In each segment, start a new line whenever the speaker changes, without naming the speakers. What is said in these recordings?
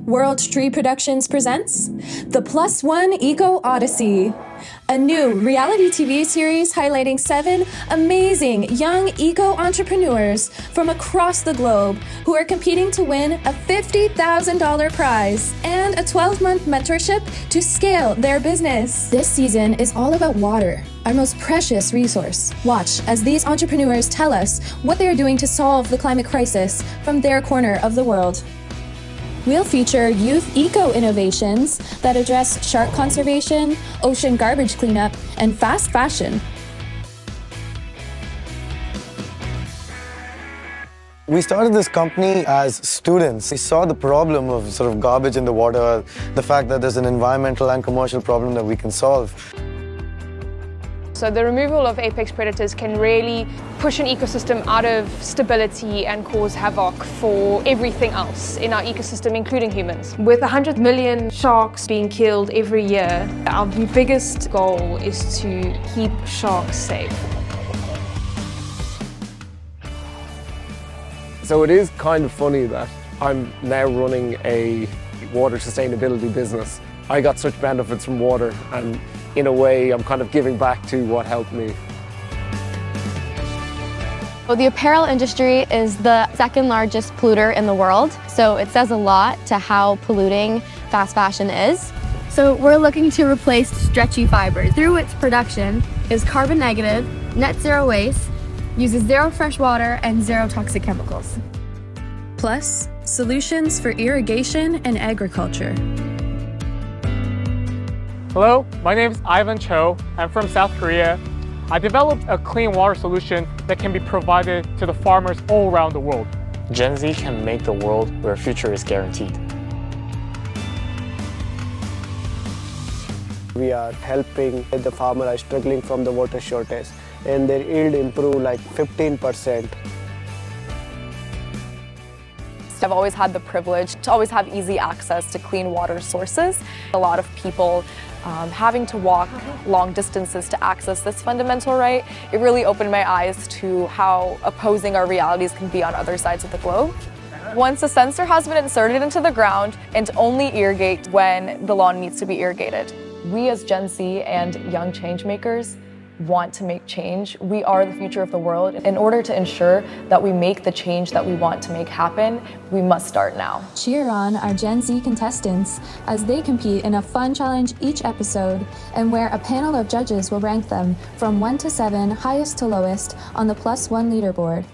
World Tree Productions presents the +1 Eco Odyssey, a new reality TV series highlighting 7 amazing young eco-entrepreneurs from across the globe who are competing to win a $50,000 prize and a 12-month mentorship to scale their business. This season is all about water, our most precious resource. Watch as these entrepreneurs tell us what they are doing to solve the climate crisis from their corner of the world. We'll feature youth eco-innovations that address shark conservation, ocean garbage cleanup, and fast fashion.
We started this company as students. We saw the problem of sort of garbage in the water, the fact that there's an environmental and commercial problem that we can solve.
So the removal of apex predators can really push an ecosystem out of stability and cause havoc for everything else in our ecosystem, including humans. With 100 million sharks being killed every year, our biggest goal is to keep sharks safe.
So it is kind of funny that I'm now running a water sustainability business. I got such benefits from water, and in a way I'm kind of giving back to what helped me.
Well, the apparel industry is the second largest polluter in the world, so it says a lot to how polluting fast fashion is. So we're looking to replace stretchy fibers. Through its production is carbon negative, net zero waste, uses zero fresh water and zero toxic chemicals.
Plus, solutions for irrigation and agriculture.
Hello, my name is Ivan Cho. I'm from South Korea. I developed a clean water solution that can be provided to the farmers all around the world.
Gen Z can make the world where a future is guaranteed.
We are helping the farmers are struggling from the water shortage, and their yield improve like 15%.
I've always had the privilege to always have easy access to clean water sources. A lot of people having to walk long distances to access this fundamental right, it really opened my eyes to how opposing our realities can be on other sides of the globe. Once a sensor has been inserted into the ground and only irrigate when the lawn needs to be irrigated. We as Gen Z and young change makers want to make change. We are the future of the world. In order to ensure that we make the change that we want to make happen, we must start now.
Cheer on our Gen Z contestants as they compete in a fun challenge each episode, and where a panel of judges will rank them from 1 to 7, highest to lowest, on the +1 leaderboard.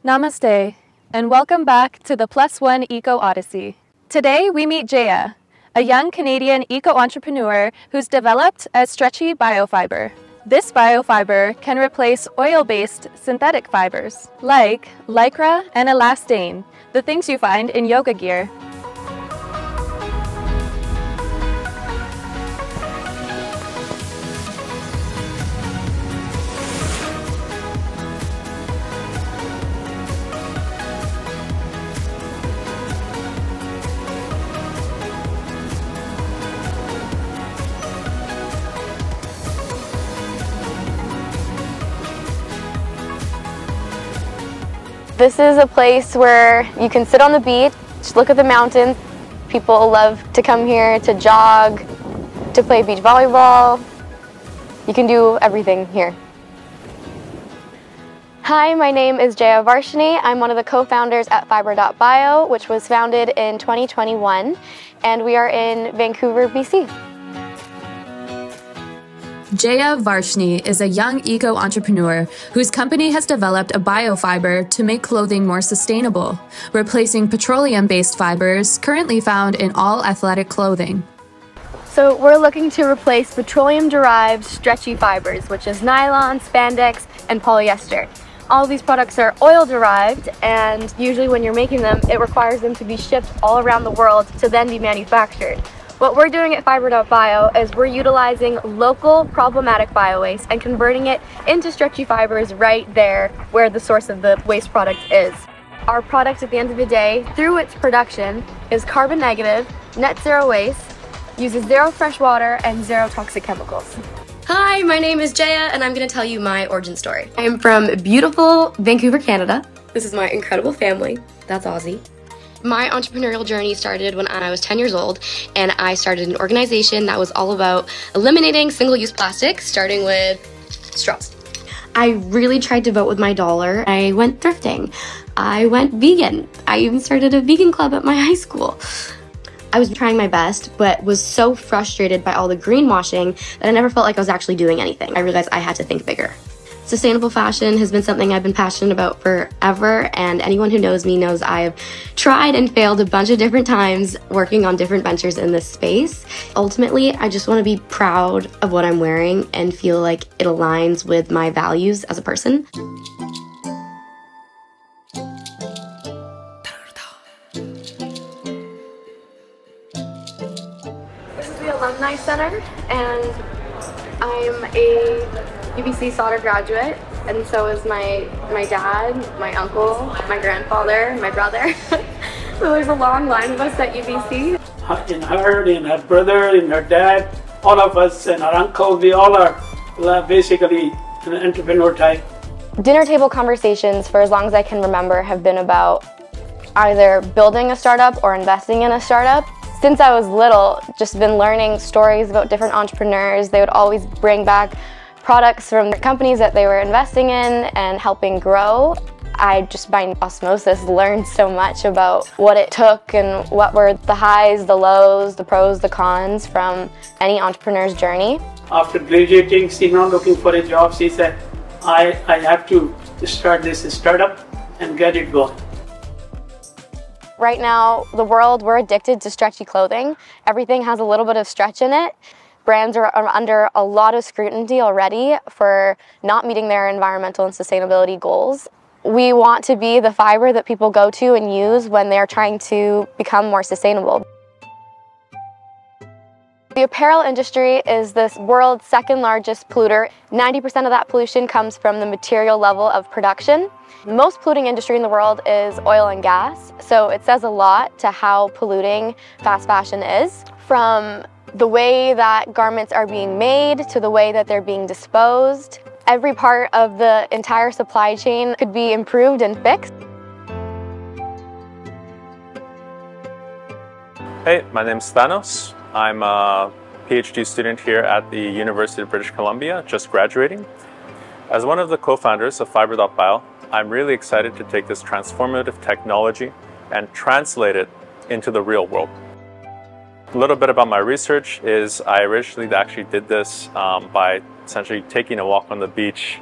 Namaste, and welcome back to the +1 Eco Odyssey. Today we meet Jaiya, a young Canadian eco-entrepreneur who's developed a stretchy biofiber. This biofiber can replace oil-based synthetic fibers, like lycra and elastane, the things you find in yoga gear.
This is a place where you can sit on the beach, look at the mountains. People love to come here to jog, to play beach volleyball. You can do everything here. Hi, my name is Jaiya Varshini. I'm one of the co-founders at Fiber.bio, which was founded in 2021, and we are in Vancouver, BC.
Jaiya Varshini is a young eco-entrepreneur whose company has developed a biofiber to make clothing more sustainable, replacing petroleum-based fibers currently found in all athletic clothing.
So we're looking to replace petroleum-derived stretchy fibers, which is nylon, spandex, and polyester. All of these products are oil-derived, and usually when you're making them, it requires them to be shipped all around the world to then be manufactured. What we're doing at Fiber.bio is we're utilizing local problematic biowaste and converting it into stretchy fibers right there where the source of the waste product is. Our product at the end of the day, through its production, is carbon negative, net zero waste, uses zero fresh water and zero toxic chemicals.
Hi, my name is Jaiya and I'm going to tell you my origin story. I am from beautiful Vancouver, Canada. This is my incredible family. That's Aussie. My entrepreneurial journey started when I was 10 years old, and I started an organization that was all about eliminating single-use plastic, starting with straws. I really tried to vote with my dollar. I went thrifting. I went vegan. I even started a vegan club at my high school. I was trying my best, but was so frustrated by all the greenwashing that I never felt like I was actually doing anything. I realized I had to think bigger. Sustainable fashion has been something I've been passionate about forever, and anyone who knows me knows I've tried and failed a bunch of different times working on different ventures in this space. Ultimately, I just want to be proud of what I'm wearing and feel like it aligns with my values as a person.
This is the Alumni Center, and I'm a UBC solder graduate, and so is my dad, my uncle, my grandfather, my brother. So there's a long line of us at UBC.
In her, in her brother, in her dad, all of us, and our uncle, we all are basically an entrepreneur type.
Dinner table conversations, for as long as I can remember, have been about either building a startup or investing in a startup. Since I was little, just been learning stories about different entrepreneurs. They would always bring back products from the companies that they were investing in and helping grow. I just by osmosis learned so much about what it took and what were the highs, the lows, the pros, the cons from any entrepreneur's journey.
After graduating, she's not looking for a job. She said, I have to start this startup and get it going.
Right now, the world, we're addicted to stretchy clothing. Everything has a little bit of stretch in it. Brands are under a lot of scrutiny already for not meeting their environmental and sustainability goals. We want to be the fiber that people go to and use when they're trying to become more sustainable. The apparel industry is the world's second largest polluter. 90% of that pollution comes from the material level of production. The most polluting industry in the world is oil and gas, so it says a lot to how polluting fast fashion is. From the way that garments are being made to the way that they're being disposed. Every part of the entire supply chain could be improved and fixed.
Hey, my name's Thanos. I'm a PhD student here at the University of British Columbia, just graduating. As one of the co-founders of Fiber.bio, I'm really excited to take this transformative technology and translate it into the real world. A little bit about my research is I originally actually did this by essentially taking a walk on the beach,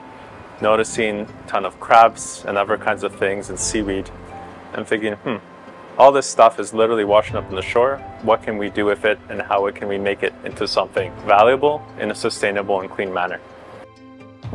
noticing a ton of crabs and other kinds of things and seaweed, and thinking, all this stuff is literally washing up on the shore. What can we do with it, and how can we make it into something valuable in a sustainable and clean manner?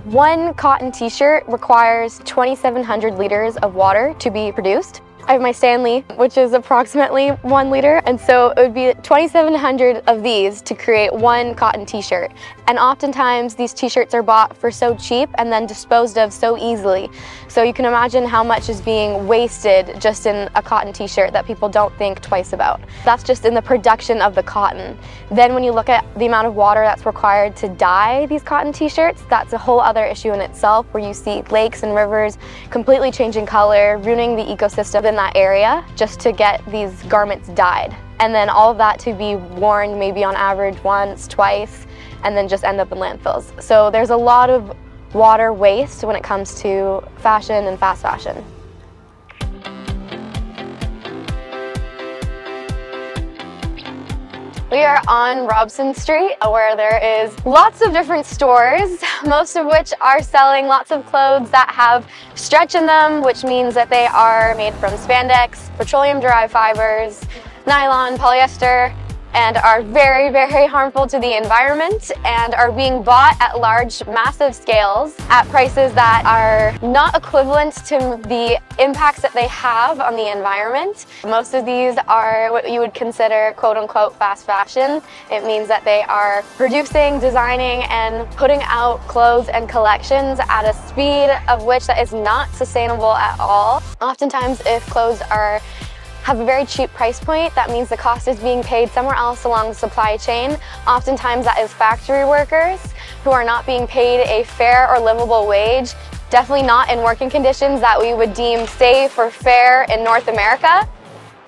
One cotton t-shirt requires 2,700 liters of water to be produced. I have my Stanley, which is approximately 1 liter, and so it would be 2,700 of these to create one cotton t-shirt. And oftentimes these t-shirts are bought for so cheap and then disposed of so easily. So you can imagine how much is being wasted just in a cotton t-shirt that people don't think twice about. That's just in the production of the cotton. Then when you look at the amount of water that's required to dye these cotton t-shirts, that's a whole other issue in itself, where you see lakes and rivers completely changing color, ruining the ecosystem in that area just to get these garments dyed. And then all of that to be worn maybe on average once, twice, and then just end up in landfills. So there's a lot of water waste when it comes to fashion and fast fashion. We are on Robson Street, where there is lots of different stores, most of which are selling lots of clothes that have stretch in them, which means that they are made from spandex, petroleum-derived fibers, nylon, polyester, and are very, very harmful to the environment and are being bought at large, massive scales at prices that are not equivalent to the impacts that they have on the environment. Most of these are what you would consider quote-unquote fast fashion. It means that they are producing, designing, and putting out clothes and collections at a speed of which that is not sustainable at all. Oftentimes, if clothes have a very cheap price point, that means the cost is being paid somewhere else along the supply chain. Oftentimes that is factory workers who are not being paid a fair or livable wage, definitely not in working conditions that we would deem safe or fair in North America.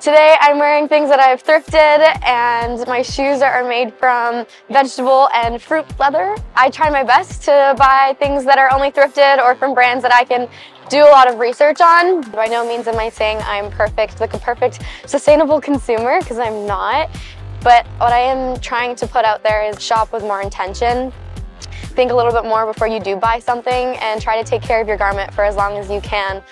Today I'm wearing things that I've thrifted, and my shoes are made from vegetable and fruit leather. I try my best to buy things that are only thrifted or from brands that I can do a lot of research on. By no means am I saying I'm perfect, like a perfect sustainable consumer, because I'm not. But what I am trying to put out there is shop with more intention. Think a little bit more before you do buy something, and try to take care of your garment for as long as you can.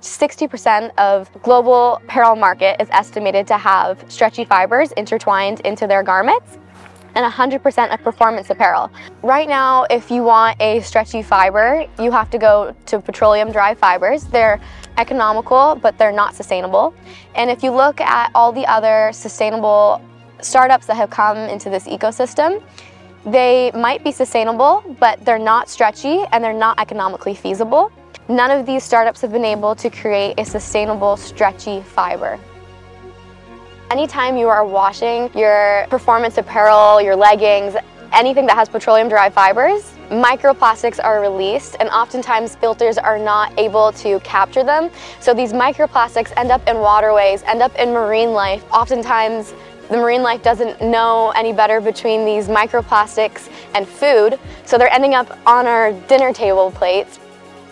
60% of global apparel market is estimated to have stretchy fibers intertwined into their garments, and 100% of performance apparel. Right now, if you want a stretchy fiber, you have to go to petroleum dry fibers. They're economical, but they're not sustainable. And if you look at all the other sustainable startups that have come into this ecosystem, they might be sustainable, but they're not stretchy and they're not economically feasible. None of these startups have been able to create a sustainable, stretchy fiber. Anytime you are washing your performance apparel, your leggings, anything that has petroleum-derived fibers, microplastics are released, and oftentimes filters are not able to capture them. So these microplastics end up in waterways, end up in marine life. Oftentimes, the marine life doesn't know any better between these microplastics and food, so they're ending up on our dinner table plates.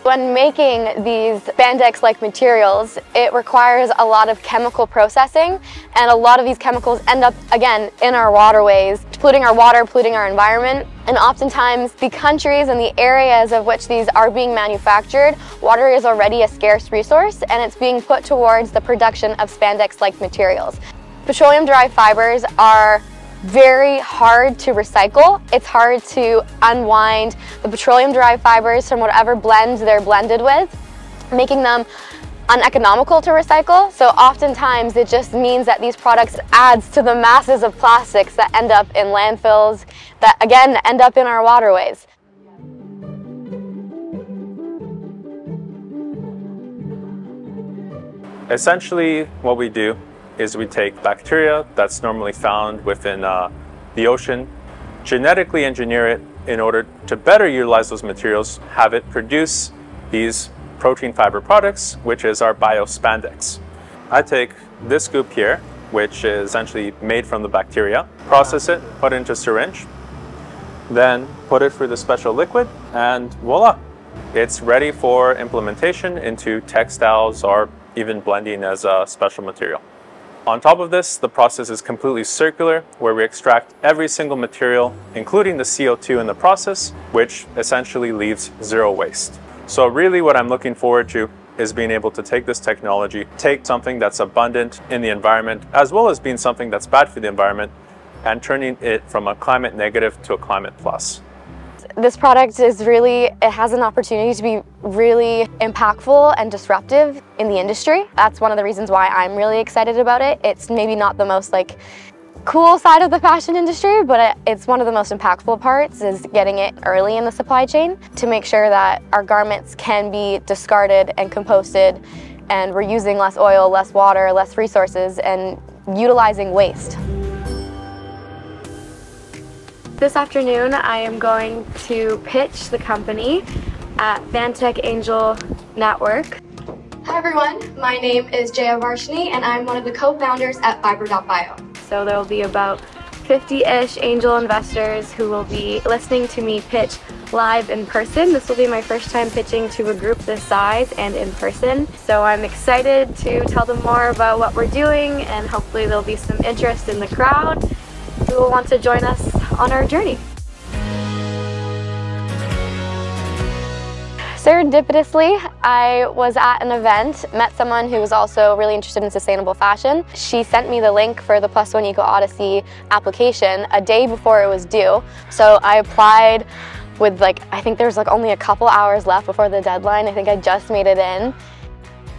When making these spandex-like materials, it requires a lot of chemical processing, and a lot of these chemicals end up, again, in our waterways, polluting our water, polluting our environment. And oftentimes, the countries and the areas of which these are being manufactured, water is already a scarce resource, and it's being put towards the production of spandex-like materials. Petroleum-derived fibers are very hard to recycle. It's hard to unwind the petroleum-derived fibers from whatever blend they're blended with, making them uneconomical to recycle. So oftentimes it just means that these products adds to the masses of plastics that end up in landfills, that again end up in our waterways.
Essentially, what we do is we take bacteria that's normally found within the ocean, genetically engineer it in order to better utilize those materials, have it produce these protein fiber products, which is our biospandex. I take this scoop here, which is essentially made from the bacteria, process it, put it into a syringe, then put it through the special liquid, and voila! It's ready for implementation into textiles or even blending as a special material. On top of this, the process is completely circular, where we extract every single material, including the CO2 in the process, which essentially leaves zero waste. So really what I'm looking forward to is being able to take this technology, take something that's abundant in the environment, as well as being something that's bad for the environment, and turning it from a climate negative to a climate plus.
This product is really, it has an opportunity to be really impactful and disruptive in the industry. That's one of the reasons why I'm really excited about it. It's maybe not the most cool side of the fashion industry, but it's one of the most impactful parts, is getting it early in the supply chain to make sure that our garments can be discarded and composted, and we're using less oil, less water, less resources, and utilizing waste. This afternoon, I am going to pitch the company at Fantech Angel Network.
Hi everyone, my name is Jaiya and I'm one of the co-founders at Fiber.bio.
So there will be about 50-ish angel investors who will be listening to me pitch live in person. This will be my first time pitching to a group this size and in person. So I'm excited to tell them more about what we're doing, and hopefully there'll be some interest in the crowd who will want to join us on our journey. Serendipitously, I was at an event, met someone who was also really interested in sustainable fashion. She sent me the link for the +1 Eco Odyssey application a day before it was due. So I applied with I think there was only a couple hours left before the deadline. I think I just made it in.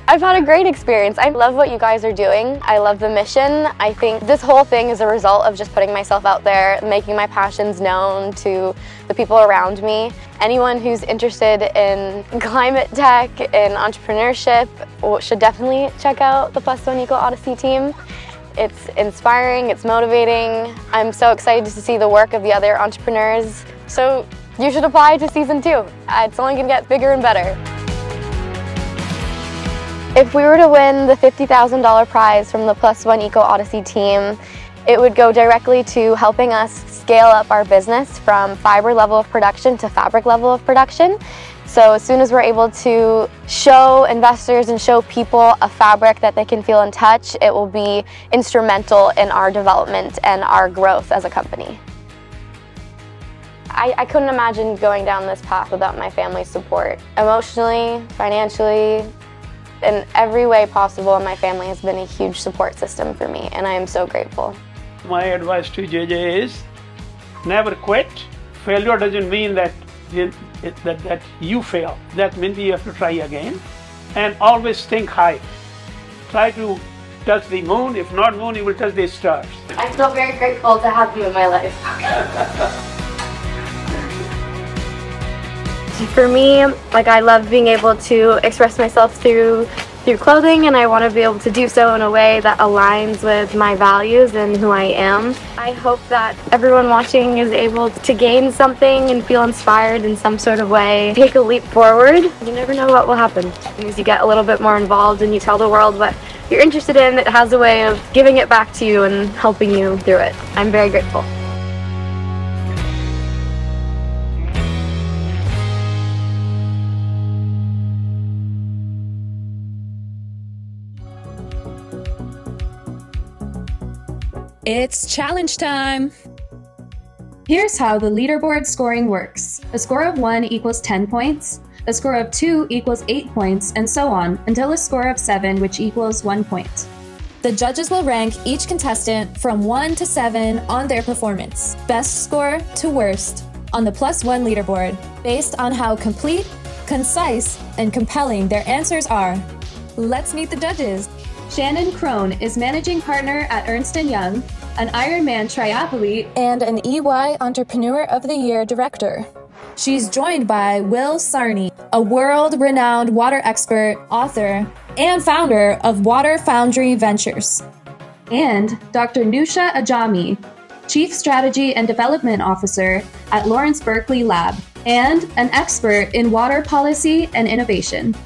I've had a great experience. I love what you guys are doing. I love the mission. I think this whole thing is a result of just putting myself out there, making my passions known to the people around me. Anyone who's interested in climate tech and entrepreneurship should definitely check out the +1 Eco Odyssey team. It's inspiring, it's motivating. I'm so excited to see the work of the other entrepreneurs. So you should apply to season 2. It's only gonna get bigger and better. If we were to win the $50,000 prize from the +1 Eco Odyssey team, it would go directly to helping us scale up our business from fiber level of production to fabric level of production. So as soon as we're able to show investors and show people a fabric that they can feel and touch, it will be instrumental in our development and our growth as a company. I couldn't imagine going down this path without my family's support. Emotionally, financially, in every way possible, my family has been a huge support system for me, and I am so grateful.
My advice to Jaiya is never quit. Failure doesn't mean that you fail. That means you have to try again. And always think high. Try to touch the moon. If not moon, you will touch the stars.
I feel very grateful to have you in my life. For me, I love being able to express myself through clothing, and I want to be able to do so in a way that aligns with my values and who I am. I hope that everyone watching is able to gain something and feel inspired in some sort of way. Take a leap forward. You never know what will happen. As you get a little bit more involved and you tell the world what you're interested in, it has a way of giving it back to you and helping you through it. I'm very grateful.
It's challenge time! Here's how the leaderboard scoring works. A score of 1 equals 10 points, a score of 2 equals 8 points, and so on until a score of 7, which equals 1 point. The judges will rank each contestant from 1 to 7 on their performance, best score to worst, on the +1 leaderboard, based on how complete, concise, and compelling their answers are. Let's meet the judges. Shannon Crone is managing partner at Ernst & Young, an Ironman triathlete, and an EY Entrepreneur of the Year director. She's joined by Will Sarney, a world-renowned water expert, author, and founder of Water Foundry Ventures, and Dr. Nusha Ajami, Chief Strategy and Development Officer at Lawrence Berkeley Lab, and an expert in water policy and innovation.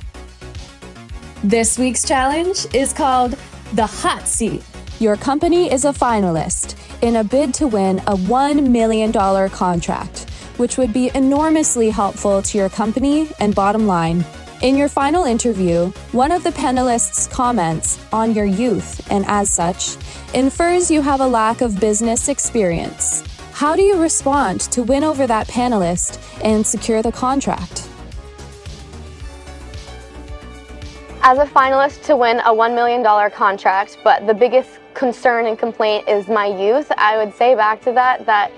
This week's challenge is called The Hot Seat. Your company is a finalist in a bid to win a $1 million contract, which would be enormously helpful to your company and bottom line. In your final interview, one of the panelists comments on your youth and, as such, infers you have a lack of business experience. How do you respond to win over that panelist and secure the contract?
As a finalist to win a $1 million contract, but the biggest concern and complaint is my youth, I would say back to that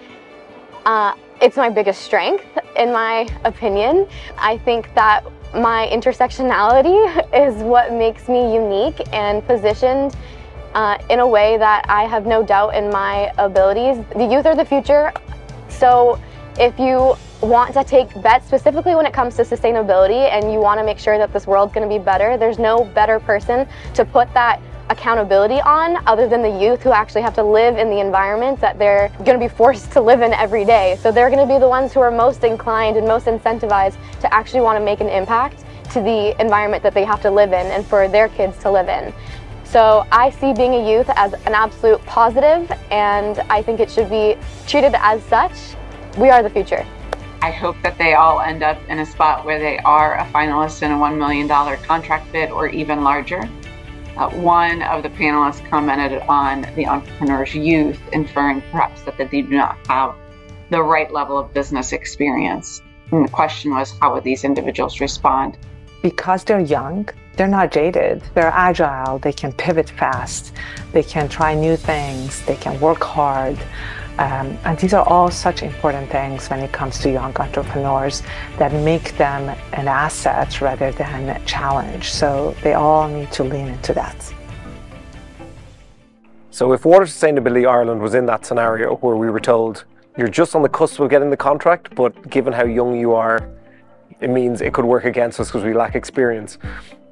it's my biggest strength, in my opinion. I think that my intersectionality is what makes me unique and positioned in a way that I have no doubt in my abilities. The youth are the future, so if you want to take bets specifically when it comes to sustainability and you want to make sure that this world's going to be better, there's no better person to put that accountability on other than the youth, who actually have to live in the environment that they're going to be forced to live in every day. So they're going to be the ones who are most inclined and most incentivized to actually want to make an impact to the environment that they have to live in and for their kids to live in. So I see being a youth as an absolute positive, and I think it should be treated as such. We are the future.
I hope that they all end up in a spot where they are a finalist in a $1 million contract bid or even larger. One of the panelists commented on the entrepreneur's youth, inferring perhaps that they do not have the right level of business experience. And the question was, how would these individuals respond?
Because they're young, they're not jaded, they're agile, they can pivot fast, they can try new things, they can work hard. And these are all such important things when it comes to young entrepreneurs that make them an asset rather than a challenge. So they all need to lean into that.
So if Water Sustainability Ireland was in that scenario where we were told, you're just on the cusp of getting the contract, but given how young you are, it means it could work against us because we lack experience.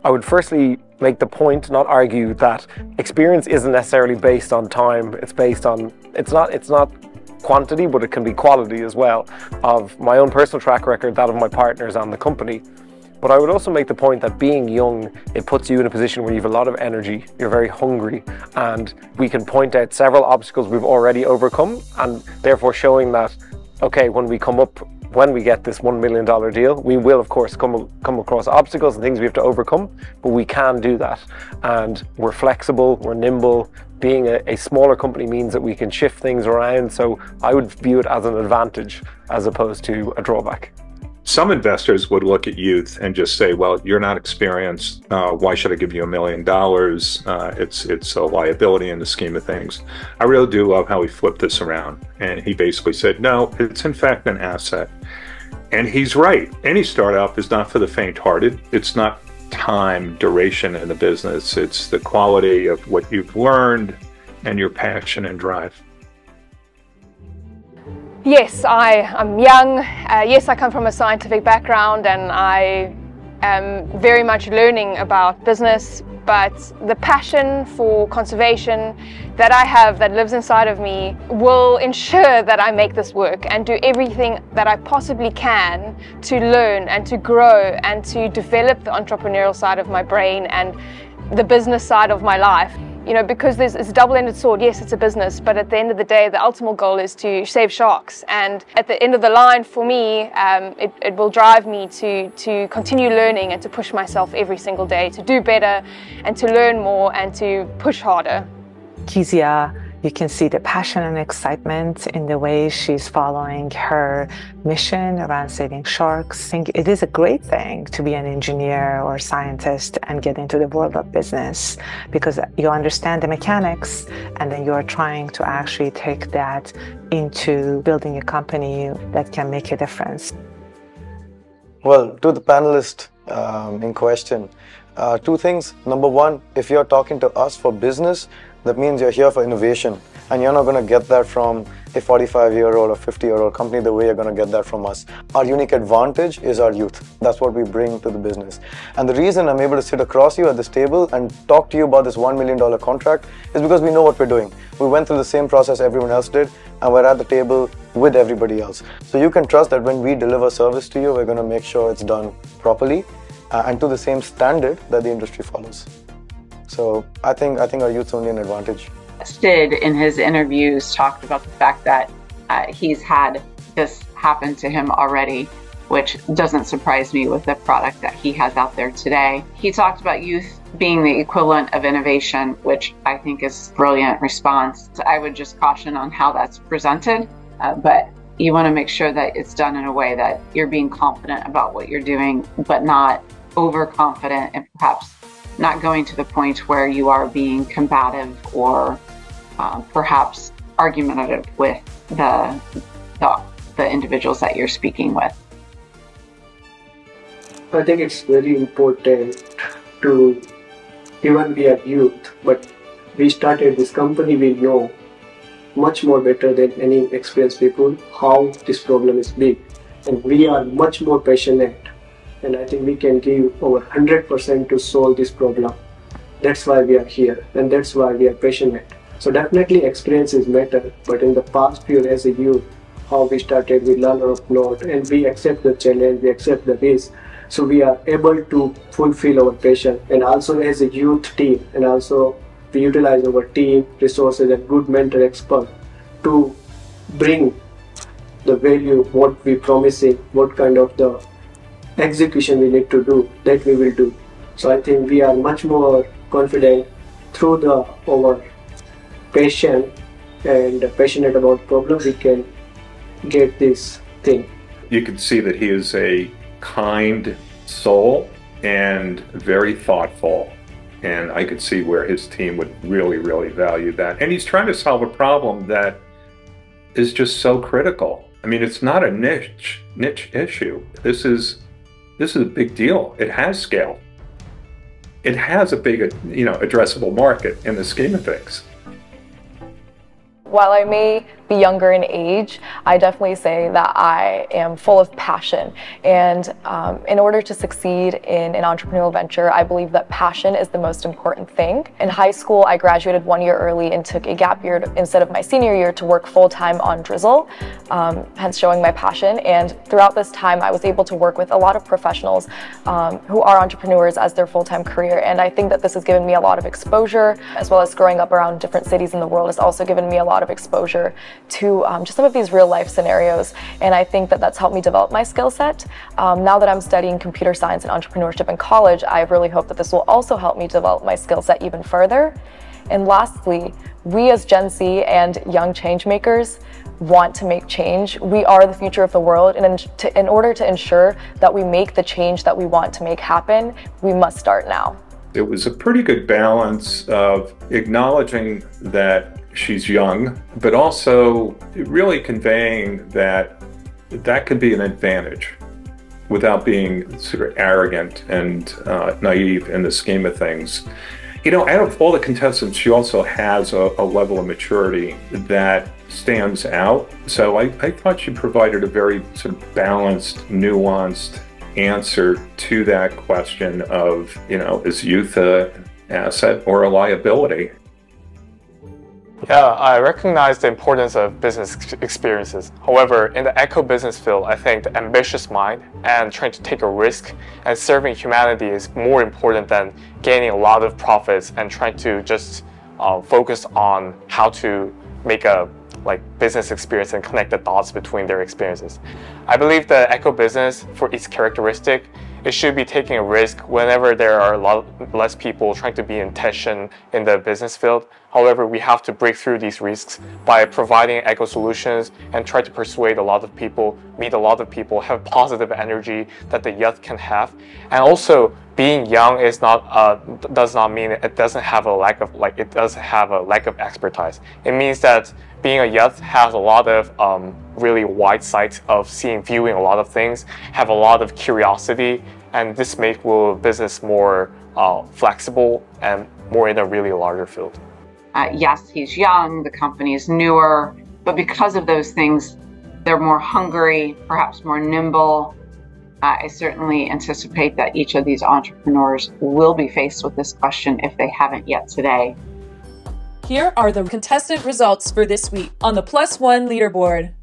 I would firstly make the point, not argue, that experience isn't necessarily based on time. It's based on, it's not quantity, but it can be quality as well, of my own personal track record, that of my partners and the company. But I would also make the point that being young, it puts you in a position where you have a lot of energy, you're very hungry, and we can point out several obstacles we've already overcome, and therefore showing that, okay, when we get this $1 million deal, we will of course come across obstacles and things we have to overcome, but we can do that. And we're flexible, we're nimble. Being a smaller company means that we can shift things around, so I would view it as an advantage as opposed to a drawback.
Some investors would look at youth and just say, well, you're not experienced. Why should I give you $1 million? It's a liability in the scheme of things. I really do love how he flipped this around. And he basically said, no, it's in fact an asset. And he's right. Any startup is not for the faint-hearted. It's not time, duration in the business. It's the quality of what you've learned and your passion and drive.
Yes, I'm young. Yes, I come from a scientific background and I am very much learning about business, but the passion for conservation that I have, that lives inside of me, will ensure that I make this work and do everything that I possibly can to learn and to grow and to develop the entrepreneurial side of my brain and the business side of my life. You know, because it's a double-ended sword. Yes, it's a business, but at the end of the day, the ultimate goal is to save sharks. And at the end of the line, for me, it will drive me to continue learning and to push myself every single day, to do better and to learn more and to push harder.
Kezia, you can see the passion and excitement in the way she's following her mission around saving sharks. I think it is a great thing to be an engineer or scientist and get into the world of business, because you understand the mechanics and then you're trying to actually take that into building a company that can make a difference.
Well, to the panelist in question, two things. Number one, if you're talking to us for business, that means you're here for innovation, and you're not going to get that from a 45-year-old or 50-year-old company the way you're going to get that from us. Our unique advantage is our youth. That's what we bring to the business. And the reason I'm able to sit across you at this table and talk to you about this $1 million contract is because we know what we're doing. We went through the same process everyone else did, and we're at the table with everybody else. So you can trust that when we deliver service to you, we're going to make sure it's done properly and to the same standard that the industry follows. So I think our youth's only an advantage.
Sid, in his interviews, talked about the fact that he's had this happen to him already, which doesn't surprise me with the product that he has out there today. He talked about youth being the equivalent of innovation, which I think is a brilliant response. I would just caution on how that's presented, but you want to make sure that it's done in a way that you're being confident about what you're doing, but not overconfident and perhaps not going to the point where you are being combative or perhaps argumentative with the individuals that you're speaking with.
I think it's very important to even be a youth, but we started this company, we know much more better than any experienced people how this problem is big, and we are much more passionate, and I think we can give over 100% to solve this problem. That's why we are here, and that's why we are passionate. So definitely experience is better, but in the past few as a youth, how we started, we learn a lot, and we accept the challenge, we accept the risk. So we are able to fulfill our passion, and also as a youth team, and also we utilize our team resources and good mentor expert to bring the value, what we promising, what kind of the execution we need to do, that we will do. So I think we are much more confident through our passion and passionate about problem, we can get this thing.
You can see that he is a kind soul and very thoughtful, and I could see where his team would really, really value that. And he's trying to solve a problem that is just so critical. I mean, it's not a niche issue. This is a big deal. It has scale. It has a big, addressable market in the scheme of things.
While I may be younger in age, I definitely say that I am full of passion. And in order to succeed in an entrepreneurial venture, I believe that passion is the most important thing. In high school, I graduated 1 year early and took a gap year instead of my senior year to work full-time on Drizzle, hence showing my passion. And throughout this time, I was able to work with a lot of professionals who are entrepreneurs as their full-time career. And I think that this has given me a lot of exposure, as well as growing up around different cities in the world has also given me a lot of exposure to just some of these real life scenarios. And I think that that's helped me develop my skill set. Now that I'm studying computer science and entrepreneurship in college, I really hope that this will also help me develop my skill set even further. And lastly, we as Gen Z and young change makers want to make change. We are the future of the world, and in order to ensure that we make the change that we want to make happen, we must start now.
It was a pretty good balance of acknowledging that she's young, but also really conveying that that could be an advantage without being sort of arrogant and naive in the scheme of things. You know, out of all the contestants, she also has a level of maturity that stands out. So I thought she provided a very sort of balanced, nuanced answer to that question of, you know, is youth an asset or a liability?
Yeah, I recognize the importance of business experiences. However, in the eco-business field, I think the ambitious mind and trying to take a risk and serving humanity is more important than gaining a lot of profits and trying to just focus on how to make a business experience and connect the dots between their experiences. I believe the eco-business, for its characteristic, it should be taking a risk whenever there are a lot less people trying to be in tension in the business field. However, we have to break through these risks by providing eco solutions and try to persuade a lot of people, meet a lot of people, have positive energy that the youth can have. And also, being young is not does not mean it doesn't have a lack of expertise. It means that being a youth has a lot of really wide sight of viewing a lot of things, have a lot of curiosity, and this makes business more flexible and more in a really larger field.
Yes, he's young, the company is newer, but because of those things, they're more hungry, perhaps more nimble. I certainly anticipate that each of these entrepreneurs will be faced with this question if they haven't yet today.
Here are the contestant results for this week on the Plus One leaderboard.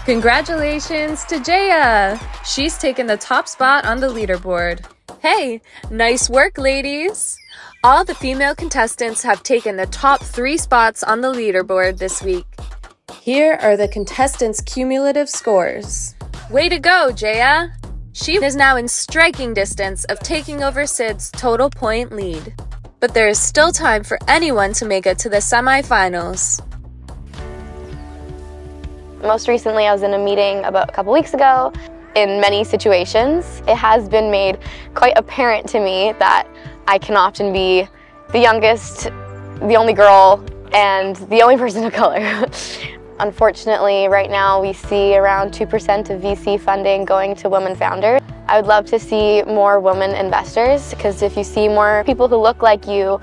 Congratulations to Jaiya! She's taken the top spot on the leaderboard. Hey, nice work, ladies! All the female contestants have taken the top 3 spots on the leaderboard this week. Here are the contestants' cumulative scores. Way to go, Jaiya! She is now in striking distance of taking over Sid's total point lead. But there is still time for anyone to make it to the semifinals.
Most recently, I was in a meeting about a couple weeks ago. In many situations, it has been made quite apparent to me that I can often be the youngest, the only girl, and the only person of color. Unfortunately, right now we see around 2% of VC funding going to women founders. I would love to see more women investors, because if you see more people who look like you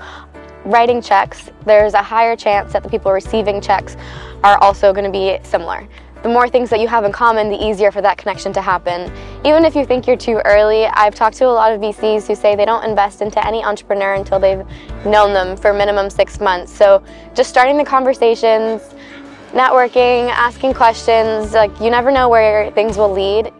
writing checks, there's a higher chance that the people receiving checks are also going to be similar. The more things that you have in common, the easier for that connection to happen. Even if you think you're too early, I've talked to a lot of VCs who say they don't invest into any entrepreneur until they've known them for minimum 6 months. So just starting the conversations, networking, asking questions, you never know where things will lead.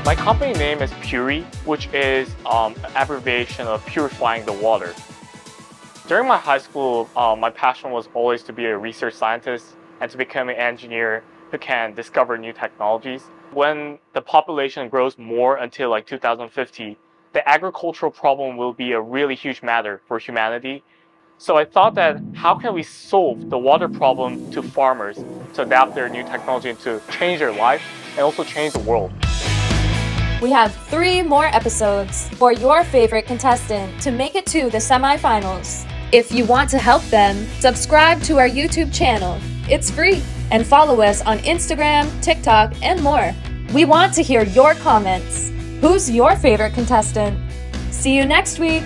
My company name is Puri, which is an abbreviation of purifying the water. During my high school, my passion was always to be a research scientist and to become an engineer
who can discover new technologies. When the population grows more until like 2050, the agricultural problem will be a really huge matter for humanity. So I thought that how can we solve the water problem to farmers to adapt their new technology and to change their life and also change the world.
We have 3 more episodes for your favorite contestant to make it to the semifinals. If you want to help them, subscribe to our YouTube channel. It's free. And follow us on Instagram, TikTok, and more. We want to hear your comments. Who's your favorite contestant? See you next week.